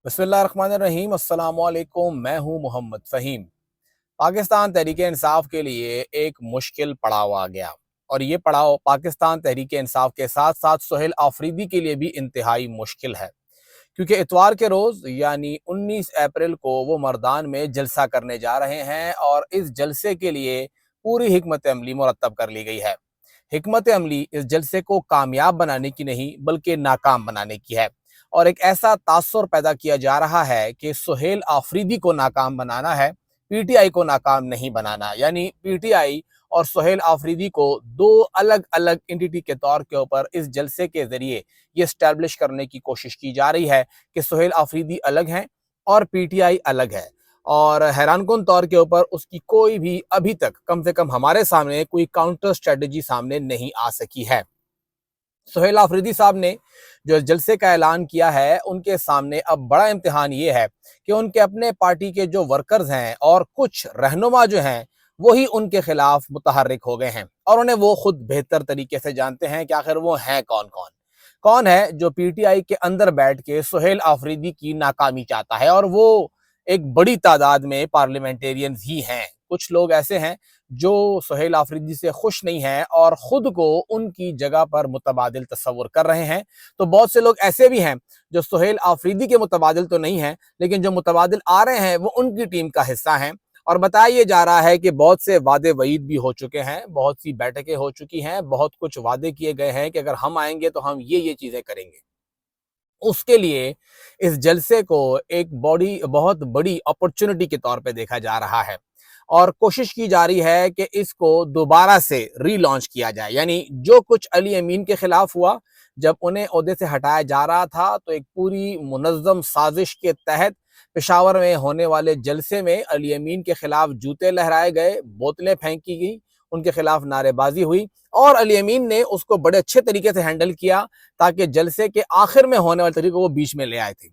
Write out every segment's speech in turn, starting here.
बिस्मिल्लाहिर्रहमानिर्रहीम अस्सलाम वालेकुम। मैं हूं मोहम्मद फ़हीम। पाकिस्तान तहरीक इंसाफ के लिए एक मुश्किल पड़ाव आ गया और ये पड़ाव पाकिस्तान तहरीक इंसाफ के साथ साथ सुहेल आफरीदी के लिए भी इंतहाई मुश्किल है, क्योंकि इतवार के रोज़ यानी 19 अप्रैल को वो मर्दान में जलसा करने जा रहे हैं और इस जलसे के लिए पूरी हिकमत अमली मुरतब कर ली गई है। हिकमत अमली इस जलसे को कामयाब बनाने की नहीं बल्कि नाकाम बनाने की है, और एक ऐसा तासुर पैदा किया जा रहा है कि सुहेल आफरीदी को नाकाम बनाना है, पीटीआई को नाकाम नहीं बनाना। यानी पीटीआई और सुहेल आफरीदी को दो अलग अलग एंटिटी के तौर के ऊपर इस जलसे के जरिए ये स्टैब्लिश करने की कोशिश की जा रही है कि सुहेल आफरीदी अलग हैं और पीटीआई अलग है। और हैरानकुन तौर के ऊपर उसकी कोई भी अभी तक कम से कम हमारे सामने कोई काउंटर स्ट्रेटजी सामने नहीं आ सकी है। सुहेल आफरीदी साहब ने जो जलसे का ऐलान किया है, उनके सामने अब बड़ा इम्तिहान ये है कि उनके अपने पार्टी के जो वर्कर्स हैं और कुछ रहनुमा जो हैं वही उनके खिलाफ मुतहर्रिक हो गए हैं, और उन्हें वो खुद बेहतर तरीके से जानते हैं कि आखिर वो हैं कौन कौन कौन है जो पीटीआई के अंदर बैठ के सुहेल आफरीदी की नाकामी चाहता है। और वो एक बड़ी तादाद में पार्लियामेंटेरियंस ही हैं। कुछ लोग ऐसे हैं जो सुहेल आफरीदी से खुश नहीं हैं और खुद को उनकी जगह पर मुतबादिल तस्वुर कर रहे हैं। तो बहुत से लोग ऐसे भी हैं जो सुहेल आफरीदी के मुतबादिल तो नहीं हैं, लेकिन जो मुतबादिल आ रहे हैं वो उनकी टीम का हिस्सा हैं। और बताया ये जा रहा है कि बहुत से वादे वईद भी हो चुके हैं, बहुत सी बैठकें हो चुकी हैं, बहुत कुछ वादे किए गए हैं कि अगर हम आएंगे तो हम ये चीजें करेंगे। उसके लिए इस जलसे को एक बहुत बड़ी अपॉर्चुनिटी के तौर पे देखा जा रहा है और कोशिश की जा रही है कि इसको दोबारा से रीलॉन्च किया जाए। यानी जो कुछ अली अमीन के खिलाफ हुआ, जब उन्हें ओहदे से हटाया जा रहा था, तो एक पूरी मुनज़्ज़म साजिश के तहत पेशावर में होने वाले जलसे में अली अमीन के खिलाफ जूते लहराए गए, बोतलें फेंकी गई, उनके खिलाफ नारेबाजी हुई और अली अमीन ने उसको बड़े अच्छे तरीके से हैंडल किया ताकि जलसे के आखिर में होने वाले तरीके को वो बीच में ले आए थे।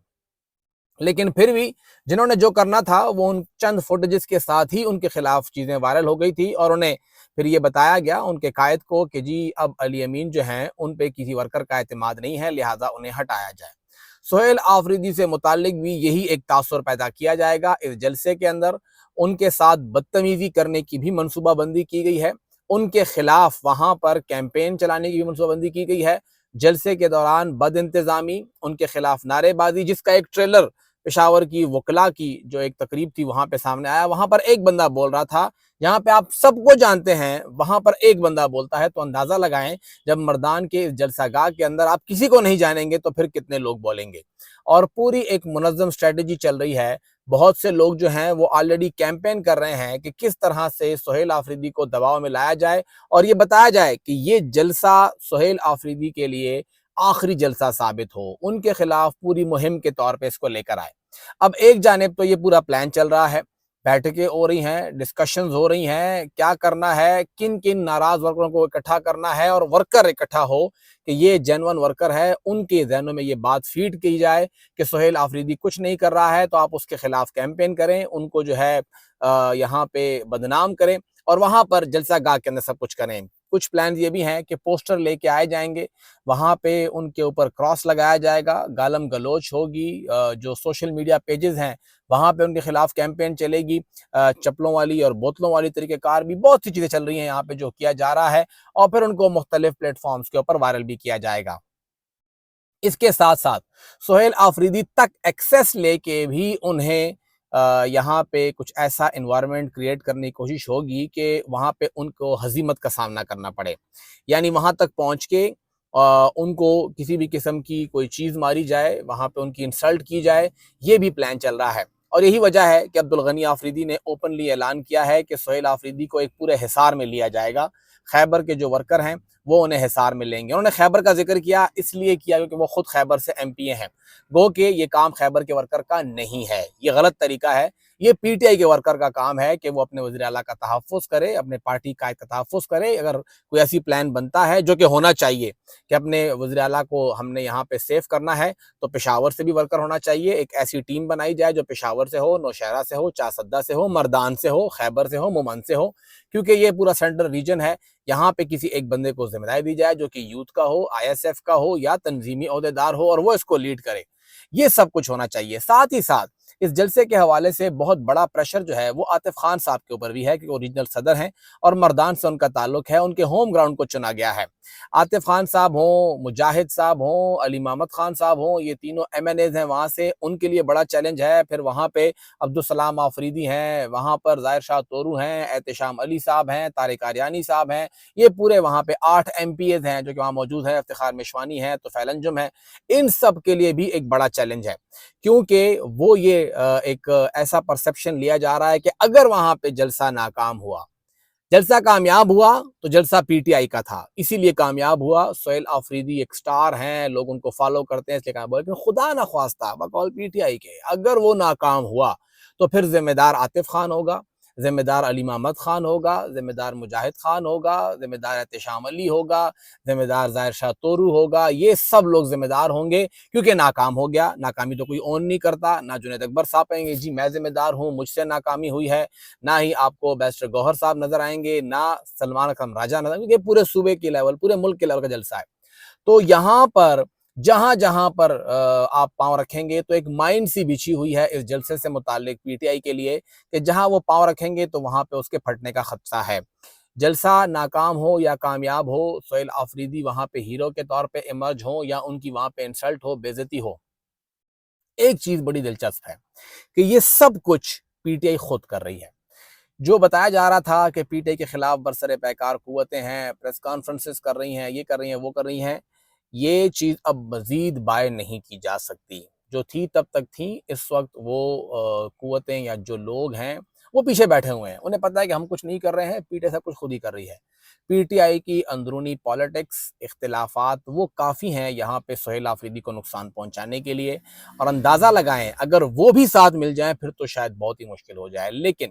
लेकिन फिर भी जिन्होंने जो करना था वो उन चंद फुटेजेस के साथ ही उनके खिलाफ चीजें वायरल हो गई थी, और उन्हें फिर ये बताया गया उनके कायद को कि जी अब अली अमीन जो हैं उन पे किसी वर्कर का एतमाद नहीं है, लिहाजा उन्हें हटाया जाए। सुहेल आफरीदी से मुतालिक भी यही एक तासुर पैदा किया जाएगा इस जलसे के अंदर। उनके साथ बदतमीजी करने की भी मनसूबाबंदी की गई है, उनके खिलाफ वहां पर कैंपेन चलाने की भी मनसूबाबंदी की गई है। जलसे के दौरान बद इंतजामी, उनके खिलाफ नारेबाजी, जिसका एक ट्रेलर पेशावर की वकला की जो एक तकरीब थी वहां पे सामने आया। वहां पर एक बंदा बोल रहा था, जहां पे आप सबको जानते हैं वहां पर एक बंदा बोलता है, तो अंदाजा लगाएं जब मर्दान के इस जलसागाह के अंदर आप किसी को नहीं जानेंगे तो फिर कितने लोग बोलेंगे। और पूरी एक मुनज़्ज़म स्ट्रेटजी चल रही है। बहुत से लोग जो हैं वो ऑलरेडी कैंपेन कर रहे हैं कि किस तरह से सुहेल आफरीदी को दबाव में लाया जाए और ये बताया जाए कि ये जलसा सुहेल आफरीदी के लिए आखिरी जलसा साबित हो, उनके खिलाफ पूरी मुहिम के तौर पे इसको लेकर आए। अब एक जानिब तो ये पूरा प्लान चल रहा है, बैठकें हो रही हैं, डिस्कशंस हो रही हैं, क्या करना है, किन किन नाराज वर्करों को इकट्ठा करना है और वर्कर इकट्ठा हो कि ये जेन्युइन वर्कर है, उनके जहनों में ये बात फीड की जाए कि सुहेल आफरीदी कुछ नहीं कर रहा है तो आप उसके खिलाफ कैंपेन करें, उनको जो है यहाँ पे बदनाम करें और वहां पर जलसा गाह के अंदर सब कुछ करें। कुछ प्लान ये भी हैं कि पोस्टर लेके आए जाएंगे, वहां पे उनके ऊपर क्रॉस लगाया जाएगा, गालम गलोच होगी, जो सोशल मीडिया पेजेस हैं वहां पे उनके खिलाफ कैंपेन चलेगी, चप्पलों वाली और बोतलों वाली तरीकेकार भी बहुत सी चीजें चल रही हैं यहाँ पे जो किया जा रहा है, और फिर उनको मुख्तलिफ प्लेटफॉर्म्स के ऊपर वायरल भी किया जाएगा। इसके साथ साथ सुहेल आफरीदी तक एक्सेस लेके भी उन्हें यहाँ पे कुछ ऐसा इन्वायरमेंट क्रिएट करने की कोशिश होगी कि वहाँ पे उनको हजीमत का सामना करना पड़े। यानी वहाँ तक पहुँच के उनको किसी भी किस्म की कोई चीज़ मारी जाए, वहाँ पे उनकी इंसल्ट की जाए, ये भी प्लान चल रहा है। और यही वजह है कि अब्दुल गनी आफरीदी ने ओपनली ऐलान किया है कि सुहेल आफरीदी को एक पूरे हिसार में लिया जाएगा। खैबर के जो वर्कर हैं वो उन्हें हिसार में लेंगे। उन्होंने खैबर का जिक्र किया, इसलिए किया क्योंकि वो खुद खैबर से एमपीए हैं। गो के ये काम खैबर के वर्कर का नहीं है, ये गलत तरीका है। ये पीटीआई के वर्कर का काम है कि वो अपने वज़ीर आला का तहफ़्फ़ुज़ करे, अपने पार्टी कायद का तहफ़्फ़ुज़ करे। अगर कोई ऐसी प्लान बनता है जो कि होना चाहिए कि अपने वज़ीर आला को हमने यहाँ पे सेव करना है, तो पेशावर से भी वर्कर होना चाहिए। एक ऐसी टीम बनाई जाए जो पेशावर से हो, नौशहरा से हो, चासद्दा से हो, मर्दान से हो, खैबर से हो, मुमन से हो, क्योंकि ये पूरा सेंट्रल रीजन है। यहाँ पे किसी एक बंदे को जिम्मेदारी दी जाए जो कि यूथ का हो, आईएसएफ का हो या तंजीमी ओहदेदार हो, और वो इसको लीड करे। یہ سب کچھ ہونا چاہیے۔ ساتھ ہی ساتھ اس جلسے کے حوالے سے بہت بڑا پریشر جو ہے وہ عاطف خان صاحب کے اوپر بھی ہے، کیونکہ وہ ریجنل صدر ہیں اور مردان سے ان کا تعلق ہے، ان کے ہوم گراؤنڈ کو چنا گیا ہے۔ عاطف خان صاحب ہوں، مجاہد صاحب ہوں، علی محمد خان صاحب ہوں، یہ تینوں ایم این ایز ہیں وہاں سے، ان کے لیے بڑا چیلنج ہے۔ پھر وہاں پہ عبدالسلام آفریدی ہیں، وہاں پر ظاہر شاہ تورو ہیں، احتشام علی صاحب ہیں، طارق آریانی صاحب ہیں، یہ پورے وہاں پہ 8 ایم پی ایز ہیں جو کہ وہاں موجود ہیں، افتخار مشوانی ہیں، طفیل انجم ہیں۔ ان سب کے لیے بھی ایک بڑا چیلنج ہے، کیونکہ وہ یہ ایک ایسا پرسپشن لیا جا رہا ہے کہ اگر وہاں پہ جلسہ ناکام ہوا، جلسہ کامیاب ہوا تو جلسہ پی ٹی آئی کا تھا، اسی لیے کامیاب ہوا۔ سہیل آفریدی ایک سٹار ہیں، لوگ ان کو فالو کرتے ہیں، اس لیے کہا، لیکن خدا نخواستہ بقول پی ٹی آئی کے اگر وہ ناکام ہوا تو پھر ذمہ دار عاطف خان ہوگا، ذمہ دار علی محمد خان ہوگا، ذمہ دار مجاہد خان ہوگا، ذمہ دار احتشام علی ہوگا، ذمہ دار ظاہر شاہ تورو ہوگا، یہ سب لوگ ذمہ دار ہوں گے، کیونکہ ناکام ہو گیا۔ ناکامی تو کوئی اون نہیں کرتا، نہ جنید اکبر صاحب کہیں گے جی میں ذمہ دار ہوں، مجھ سے ناکامی ہوئی ہے، نہ ہی آپ کو بیرسٹر گوہر صاحب نظر آئیں گے، نہ سلمان اکرم راجہ نظر آئیں گے، کیونکہ پورے صوبے کی لیول، پورے ملک کے لیول کا جلسہ ہے۔ تو یہاں پر جہاں جہاں پر آپ پاؤں رکھیں گے تو ایک مائنڈ سی بچھی ہوئی ہے اس جلسے سے متعلق پی ٹی آئی کے لیے کہ جہاں وہ پاؤں رکھیں گے تو وہاں پہ اس کے پھٹنے کا خدشہ ہے۔ جلسہ ناکام ہو یا کامیاب ہو، سہیل آفریدی وہاں پہ ہیرو کے طور پہ ایمرج ہو یا ان کی وہاں پہ انسلٹ ہو، بے عزتی ہو، ایک چیز بڑی دلچسپ ہے کہ یہ سب کچھ پی ٹی آئی خود کر رہی ہے۔ جو بتایا جا رہا تھا کہ پی ٹی آئی کے خلاف برسر پیکار قوتیں ہیں، پریس کانفرنسز کر رہی ہیں، یہ کر رہی ہیں، وہ کر رہی ہیں، یہ چیز اب مزید بائے نہیں کی جا سکتی۔ جو تھی تب تک تھی، اس وقت وہ قوتیں یا جو لوگ ہیں وہ پیچھے بیٹھے ہوئے ہیں، انہیں پتہ ہے کہ ہم کچھ نہیں کر رہے ہیں، پی ٹی آئی سب کچھ خود ہی کر رہی ہے۔ پی ٹی آئی کی اندرونی پالیٹکس، اختلافات وہ کافی ہیں یہاں پہ سہیل آفریدی کو نقصان پہنچانے کے لیے، اور اندازہ لگائیں اگر وہ بھی ساتھ مل جائیں پھر تو شاید بہت ہی مشکل ہو جائے۔ لیکن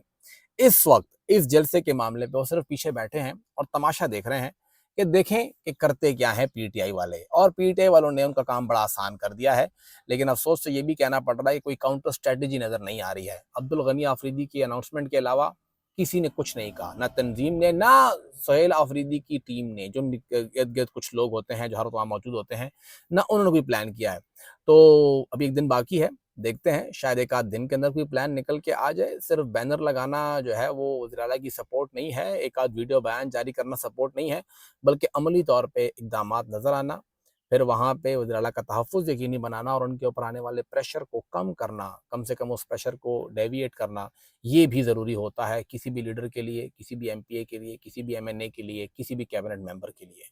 اس وقت اس جلسے کے معاملے پہ وہ صرف پیچھے بیٹھے ہیں اور تماشا دیکھ رہے ہیں کہ دیکھیں کہ کرتے کیا ہیں پی ٹی آئی والے، اور پی ٹی آئی والوں نے ان کا کام بڑا آسان کر دیا ہے۔ لیکن افسوس سے یہ بھی کہنا پڑ رہا ہے کہ کوئی کاؤنٹر اسٹریٹجی نظر نہیں آ رہی ہے۔ عبدالغنی آفریدی کی اناؤنسمنٹ کے علاوہ کسی نے کچھ نہیں کہا، نہ تنظیم نے، نہ سہیل آفریدی کی ٹیم نے، جو ارد گرد کچھ لوگ ہوتے ہیں جو ہر وقت وہاں موجود ہوتے ہیں، نہ انہوں نے کوئی پلان کیا ہے۔ تو ابھی ایک دن باقی ہے، دیکھتے ہیں شاید ایک آدھ دن کے اندر کوئی پلان نکل کے آ جائے۔ صرف بینر لگانا جو ہے وہ وزیر اعلیٰ کی سپورٹ نہیں ہے، ایک آدھ ویڈیو بیان جاری کرنا سپورٹ نہیں ہے، بلکہ عملی طور پہ اقدامات نظر آنا، پھر وہاں پہ وزیر اعلیٰ کا تحفظ یقینی بنانا اور ان کے اوپر آنے والے پریشر کو کم کرنا، کم سے کم اس پریشر کو ڈیویٹ کرنا، یہ بھی ضروری ہوتا ہے کسی بھی لیڈر کے لیے، کسی بھی ایم پی اے کے لیے، کسی بھی ایم این اے کے لیے، کسی بھی کیبنٹ ممبر کے لیے۔